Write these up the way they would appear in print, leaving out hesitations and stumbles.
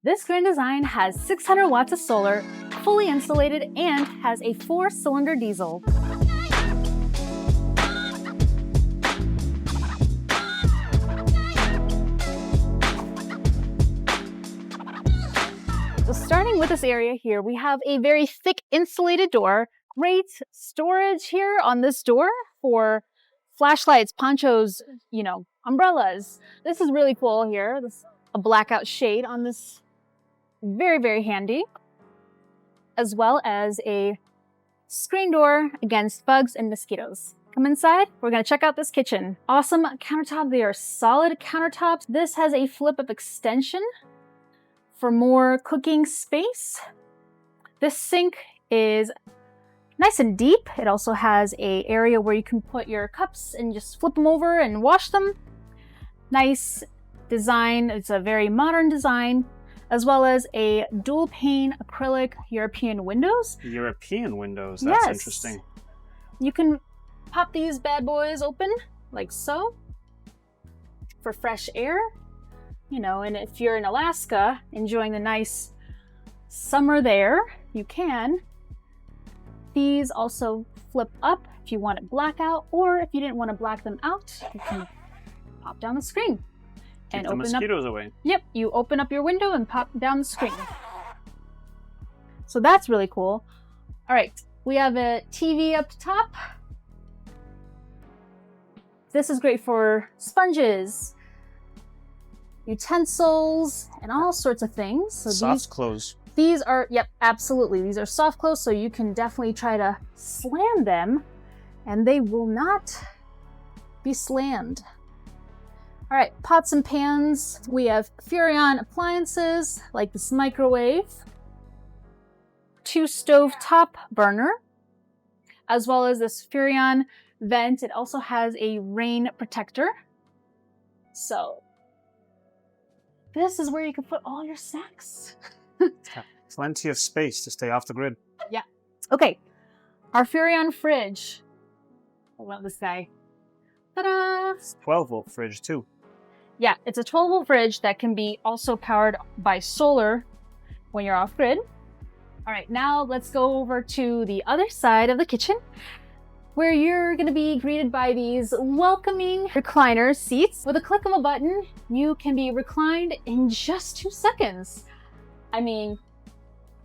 This grand design has 600 watts of solar, fully insulated, and has a 4-cylinder diesel. So starting with this area here, we have a very thick insulated door. Great storage here on this door for flashlights, ponchos, umbrellas. This is really cool here. This a blackout shade on this. Very, very handy. As well as a screen door against bugs and mosquitoes. Come inside. We're going to check out this kitchen. Awesome countertop. They are solid countertops. This has a flip-up extension for more cooking space. This sink is nice and deep. It also has an area where you can put your cups and just flip them over and wash them. Nice design. It's a very modern design, as well as a dual pane acrylic European windows. European windows, that's interesting. You can pop these bad boys open like so for fresh air, and if you're in Alaska enjoying the nice summer there, you can. These also flip up if you want it blackout, or if you didn't want to black them out, you can pop down the screen. Keep the mosquitoes away. Yep, you open up your window and pop down the screen. So that's really cool. All right, we have a TV up top. This is great for sponges, utensils, and all sorts of things. So soft close. These are, yep, absolutely. These are soft close, so you can definitely try to slam them, and they will not be slammed. All right, pots and pans. We have Furrion appliances, like this microwave, 2 stove top burner, as well as this Furrion vent. It also has a rain protector. So this is where you can put all your snacks. Plenty of space to stay off the grid. Yeah. Okay, our Furrion fridge. I love this guy. Ta-da! It's a 12-volt fridge too. Yeah, it's a 12-volt fridge that can be also powered by solar when you're off grid. All right, now let's go over to the other side of the kitchen, where you're going to be greeted by these welcoming recliner seats. With a click of a button, you can be reclined in just 2 seconds. I mean,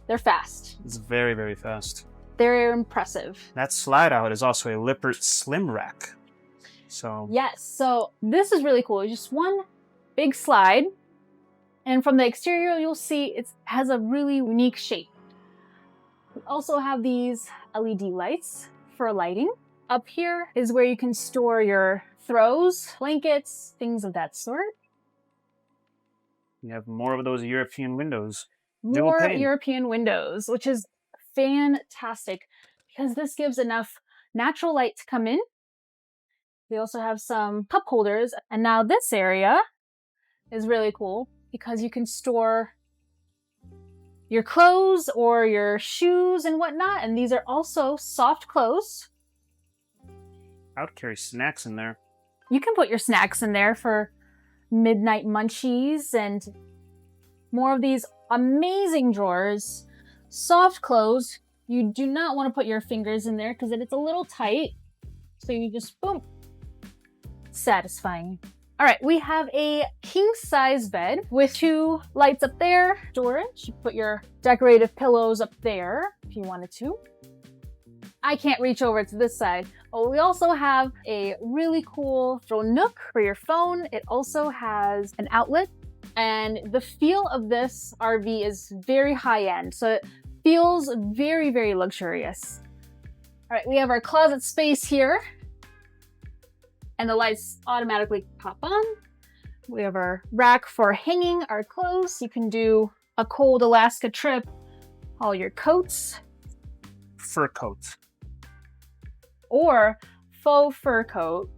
they're fast. It's very, very fast. They're impressive. That slide out is also a Lippert Slim Rack. So yes, so this is really cool. It's just one big slide, and from the exterior you'll see it has a really unique shape. We also have these LED lights for lighting. Up here is where you can store your throws, blankets, things of that sort. You have more of those European windows. More European windows, which is fantastic because this gives enough natural light to come in. They also have some cup holders, and now this area is really cool because you can store your clothes or your shoes and whatnot, and these are also soft close. I would carry snacks in there. You can put your snacks in there for midnight munchies and more of these amazing drawers. Soft close. You do not want to put your fingers in there because it's a little tight. So you just, boom. Satisfying. All right, we have a king-size bed with 2 lights up there. Storage. You put your decorative pillows up there if you wanted to. I can't reach over to this side. Oh, we also have a really cool little nook for your phone. It also has an outlet, and the feel of this RV is very high-end, so it feels very, very luxurious. All right, we have our closet space here, and the lights automatically pop on. We have our rack for hanging our clothes. You can do a cold Alaska trip, all your coats. Fur coats. Or faux fur coat.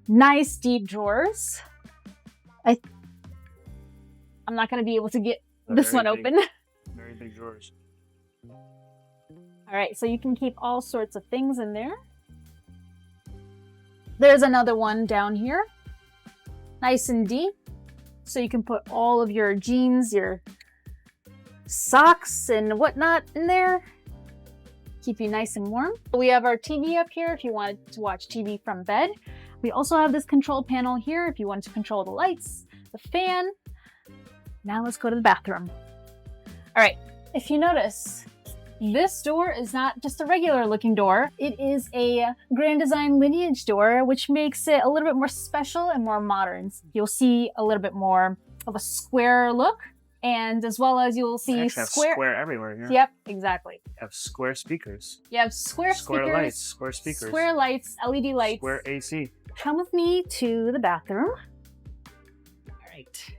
Nice deep drawers. I'm not going to be able to get this one open. Very big drawers. All right, so you can keep all sorts of things in there. There's another one down here. Nice and deep. so you can put all of your jeans, your socks and whatnot in there. Keep you nice and warm. We have our TV up here if you wanted to watch TV from bed. We also have this control panel here if you want to control the lights, the fan. Now let's go to the bathroom. All right, if you notice, this door is not just a regular looking door. It is a Grand Design Lineage door, which makes it a little bit more special and more modern. You'll see a little bit more of a square look, and as well as you'll see square everywhere here. Yep, exactly. You have square speakers. You have square speakers, lights, square speakers, square lights, LED lights, square AC. Come with me to the bathroom. All right.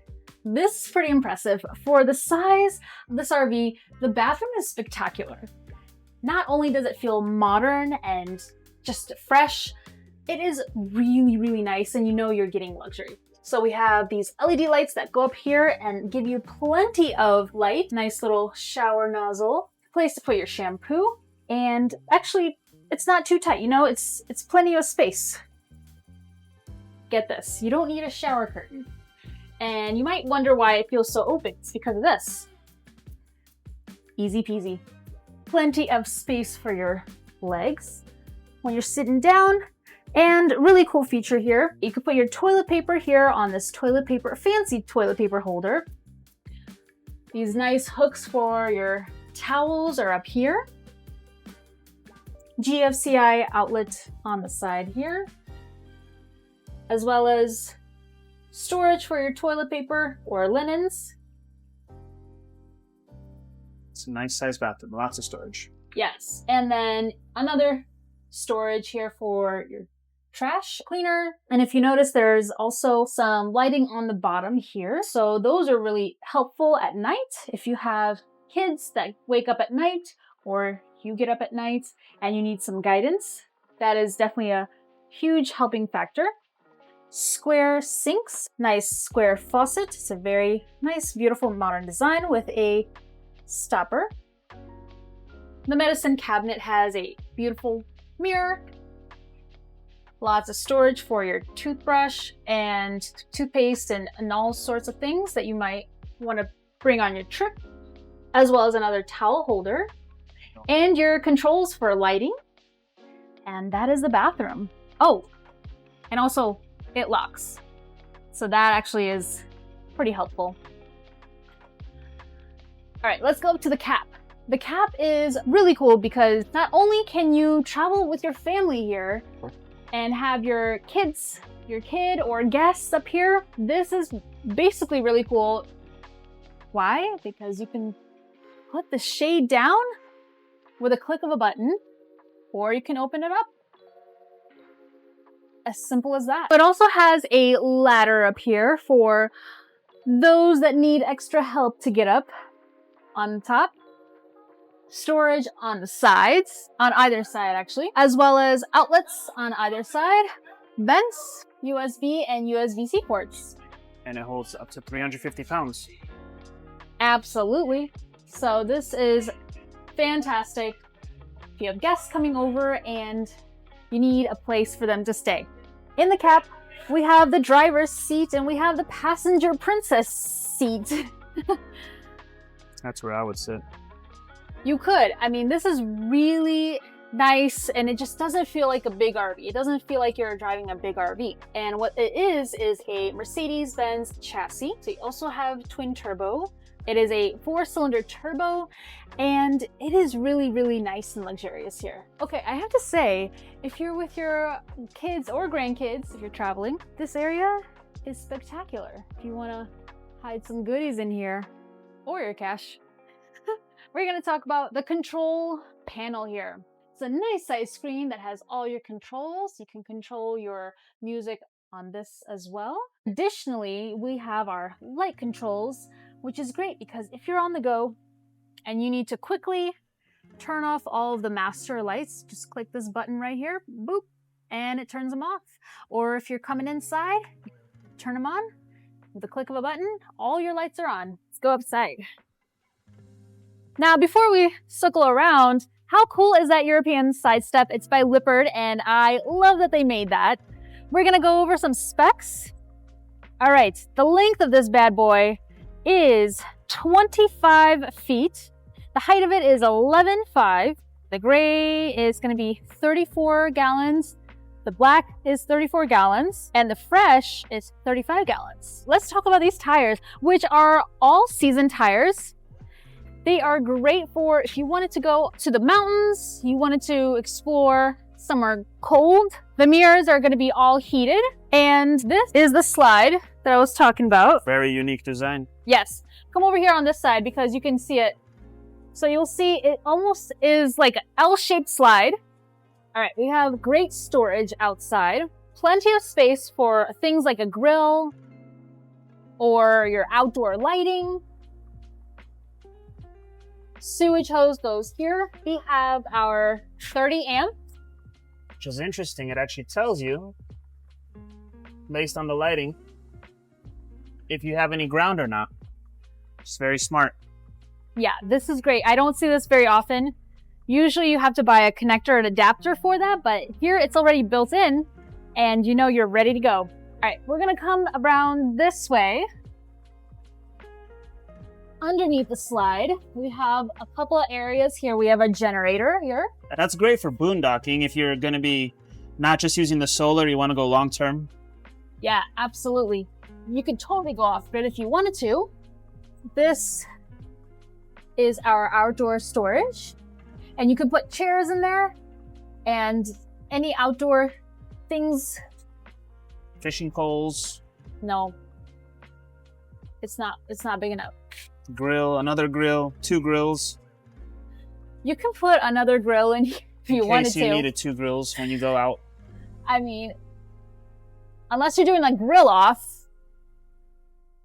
This is pretty impressive. For the size of this RV, the bathroom is spectacular. Not only does it feel modern and just fresh, it is really, really nice, and you know you're getting luxury. So we have these LED lights that go up here and give you plenty of light. Nice little shower nozzle, place to put your shampoo, and actually it's not too tight, you know, it's plenty of space. Get this, you don't need a shower curtain. And you might wonder why it feels so open. It's because of this. Easy peasy. Plenty of space for your legs when you're sitting down. And really cool feature here, you can put your toilet paper here on this fancy toilet paper holder. These nice hooks for your towels are up here. GFCI outlet on the side here, as well as storage for your toilet paper or linens. It's a nice sized bathroom, lots of storage. Yes, and then another storage here for your trash cleaner. And if you notice, there's also some lighting on the bottom here. So those are really helpful at night. If you have kids that wake up at night, or you get up at night and you need some guidance, that is definitely a huge helping factor. Square sinks, nice square faucet. It's a very nice, beautiful modern design with a stopper. The medicine cabinet has a beautiful mirror. Lots of storage for your toothbrush and toothpaste and all sorts of things that you might want to bring on your trip, as well as another towel holder and your controls for lighting. And that is the bathroom. Oh, and also it locks. So that actually is pretty helpful. All right, let's go up to the cap. The cap is really cool because not only can you travel with your family here and have your kid or guests up here, this is basically really cool. Why? Because you can put the shade down with a click of a button, or you can open it up. As simple as that. It also has a ladder up here for those that need extra help to get up on top. Storage on the sides, on either side actually, as well as outlets on either side, vents, USB and USB-C ports. And it holds up to 350 pounds. Absolutely. So this is fantastic if you have guests coming over and you need a place for them to stay. In the cap, we have the driver's seat and we have the passenger princess seat. That's where I would sit. You could. I mean, this is really nice and it just doesn't feel like a big RV. It doesn't feel like you're driving a big RV. And what it is a Mercedes-Benz chassis. So you also have twin turbo. It is a 4-cylinder turbo, and it is really, really nice and luxurious here. Okay, I have to say, if you're with your kids or grandkids, if you're traveling, this area is spectacular. If you want to hide some goodies in here, or your cash. We're going to talk about the control panel here. It's a nice size screen that has all your controls. You can control your music on this as well. Additionally, we have our light controls, which is great because if you're on the go and you need to quickly turn off all of the master lights, just click this button right here, boop, and it turns them off. Or if you're coming inside, turn them on with the click of a button, all your lights are on. Let's go outside. Now, before we circle around, how cool is that European side step? It's by Lippert, and I love that they made that. We're gonna go over some specs. All right, the length of this bad boy is 25 feet. The height of it is 11.5. The gray is going to be 34 gallons. The black is 34 gallons, and the fresh is 35 gallons. Let's talk about these tires, which are all season tires. They are great for if you wanted to go to the mountains, you wanted to explore somewhere cold. The mirrors are going to be all heated, and this is the slide that I was talking about. Very unique design. Yes. Come over here on this side because you can see it. So you'll see it almost is like an L-shaped slide. All right, we have great storage outside. Plenty of space for things like a grill or your outdoor lighting. Sewage hose goes here. We have our 30 amp. Which is interesting. It actually tells you, based on the lighting, if you have any ground or not. It's very smart. Yeah, this is great. I don't see this very often. Usually you have to buy a connector and adapter for that, but here it's already built in and you know you're ready to go. All right, we're gonna come around this way. Underneath the slide, we have a couple of areas here. We have a generator here. That's great for boondocking if you're gonna be not just using the solar, you wanna go long term. Yeah, absolutely. You could totally go off grid if you wanted to. This is our outdoor storage. And you can put chairs in there and any outdoor things. Fishing poles. No, it's not big enough. Grill, another grill, 2 grills. You can put another grill in if you wanted to. In case you needed 2 grills when you go out. I mean, unless you're doing like grill off.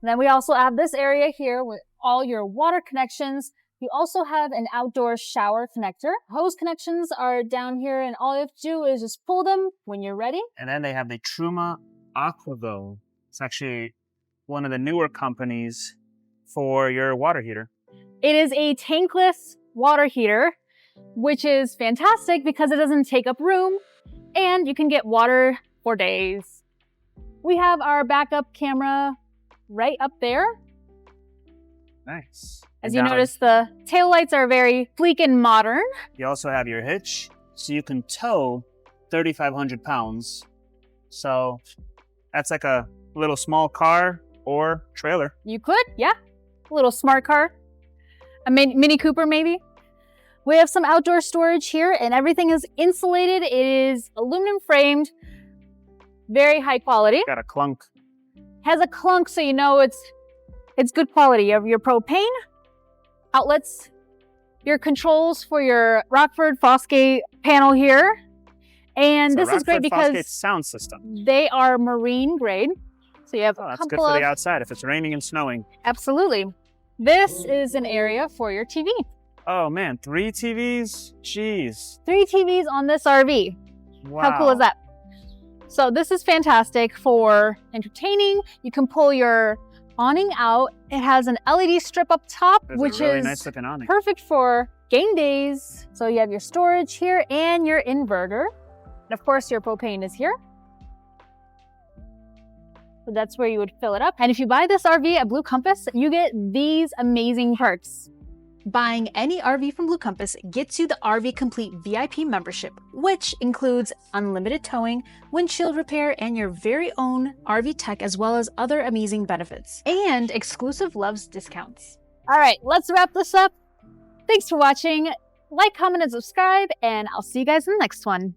Then we also have this area here with all your water connections. You also have an outdoor shower connector. Hose connections are down here, and all you have to do is just pull them when you're ready. And then they have the Truma Aquavo. It's actually one of the newer companies for your water heater. It is a tankless water heater, which is fantastic because it doesn't take up room, and you can get water for days. We have our backup camera right up there. Nice. As you notice, the taillights are very sleek and modern. You also have your hitch, so you can tow 3,500 pounds. So that's like a little small car or trailer. You could, yeah. A little smart car. A Mini Cooper, maybe. We have some outdoor storage here, and everything is insulated. It is aluminum framed, very high quality. Got a clunk. Has a clunk, so you know it's good quality. You have your propane outlets, your controls for your Rockford Fosgate panel here. And this is great because Fosgate sound system. They are marine grade. So you have a that's couple good for the outside if it's raining and snowing. Absolutely. This is an area for your TV. Oh man, 3 TVs? Jeez. 3 TVs on this RV. Wow. How cool is that? So this is fantastic for entertaining. You can pull your awning out. It has an LED strip up top, which really is nice looking awning. Perfect for game days. So you have your storage here and your inverter. And of course, your propane is here. So that's where you would fill it up. And if you buy this RV at Blue Compass, you get these amazing perks. Buying any RV from Blue Compass gets you the RV Complete VIP membership, which includes unlimited towing, windshield repair, and your very own RV tech, as well as other amazing benefits, and exclusive Loves discounts. All right, let's wrap this up. Thanks for watching. Like, comment, and subscribe, and I'll see you guys in the next one.